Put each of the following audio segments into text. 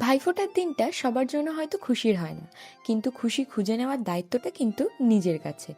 ভাইফোঁটার দিনটা সবার জন্য হয়তো খুশির হয় না, কিন্তু খুশি খুঁজে নেওয়ার দায়িত্বটা কিন্তু নিজের কাছে।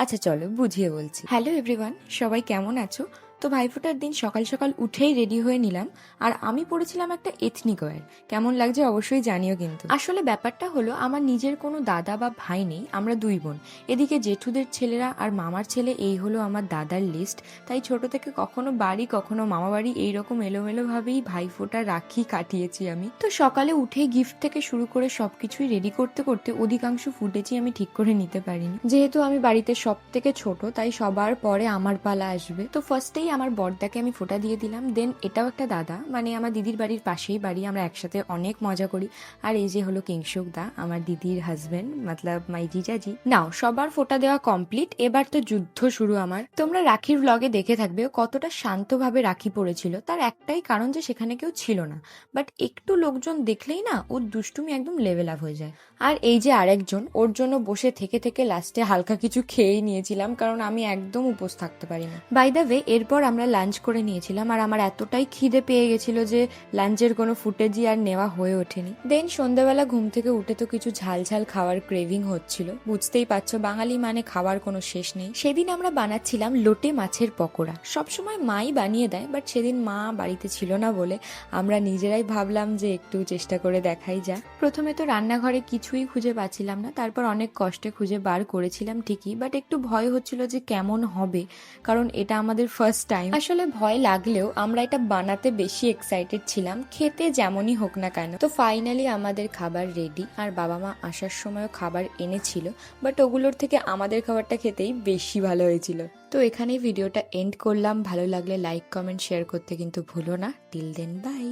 আচ্ছা চলো বুঝিয়ে বলছি। হ্যালো এভরিওয়ান, সবাই কেমন আছো? তো ভাইফোঁটার দিন সকাল সকাল উঠেই রেডি হয়ে নিলাম, আর আমি পরেছিলাম একটা এথনিক ওয়্যার। কেমন লাগছে অবশ্যই জানিও। কিন্তু আসলে ব্যাপারটা হলো, আমার নিজের কোনো দাদা বা ভাই নেই, আমরা দুই বোন। এদিকে জেঠুদের ছেলেরা আর মামার ছেলে, এই হলো আমার দাদার লিস্ট। তাই ছোট থেকে কখনো বাড়ি কখনো মামা বাড়ি এইরকম এলোমেলো ভাবেই ভাইফোঁটা রাখি কাটিয়েছি আমি। তো সকালে উঠে গিফট থেকে শুরু করে সবকিছুই রেডি করতে করতে অধিকাংশ ফুটেজই আমি ঠিক করে নিতে পারিনি। যেহেতু আমি বাড়িতে সব থেকে ছোট, তাই সবার পরে আমার পালা আসবে। তো ফার্স্টেই আমার বড়দাকে আমি ফোঁটা দিয়ে দিলাম। দেন এটাও একটা দাদা, মানে আমার দিদির বাড়ির পাশেই বাড়ি, আমরা একসাথে অনেক মজা করি। আর এই যে হলো কিংশুক দা, আমার দিদির হাজবেন্ড, মতলব মাই জিজাজি। নাও সবার ফোঁটা দেওয়া কমপ্লিট, এবার তো যুদ্ধ শুরু আমার। তোমরা রাখির ব্লগে দেখে থাকবে ও কতটা শান্তভাবে রাখি পড়েছিল। তার একটাই কারণ যে সেখানে কেউ ছিল না, বাট একটু লোকজন দেখলেই না ওর দুষ্টুমি একদম লেভেল আপ হয়ে যায়। আর এই যে আরেকজন, ওর জন্য বসে থেকে থেকে লাস্টে হালকা কিছু খেয়েই নিয়েছিলাম, কারণ আমি একদম উপোস থাকতে পারি না। বাই দ্য ওয়ে, এরপর আমরা লাঞ্চ করে নিয়েছিলাম, আর আমার এতটাই খিদে পেয়ে গেছিল যে লাঞ্চের কোনো ফুটেজই আর নেওয়া হয়ে ওঠেনি। দেন সন্ধ্যাবেলা ঘুম থেকে উঠে তো কিছু ঝাল ঝাল খাওয়ার ক্রেভিং হচ্ছিল। বুঝতেই পারছো, বাঙালি মানে খাওয়ার কোনো শেষ নেই। সেদিন আমরা বানাচ্ছিলাম লোটে মাছের পকোড়া। সবসময় মাই বানিয়ে দেয়, বাট সেদিন মা বাড়িতে ছিল না বলে আমরা নিজেরাই ভাবলাম যে একটু চেষ্টা করে দেখাই যাক। প্রথমে তো রান্নাঘরে কিছুই খুঁজে পাচ্ছিলাম না, তারপর অনেক কষ্টে খুঁজে বার করেছিলাম ঠিকই, বাট একটু ভয় হচ্ছিল যে কেমন হবে, কারণ এটা আমাদের ফার্স্ট টাইম। আসলে ভয় লাগলেও আমরা এটা বানাতে বেশি এক্সাইটেড ছিলাম, খেতে যেমনই হোক না কেন। তো ফাইনালি আমাদের খাবার রেডি, আর বাবা মা আসার সময়ও খাবার এনেছিল, বাট ওগুলোর থেকে আমাদের খাবারটা খেতেই বেশি ভালো হয়েছিল। তো এখানেই ভিডিওটা এন্ড করলাম। ভালো লাগলে লাইক কমেন্ট শেয়ার করতে কিন্তু ভুলো না। Till then by.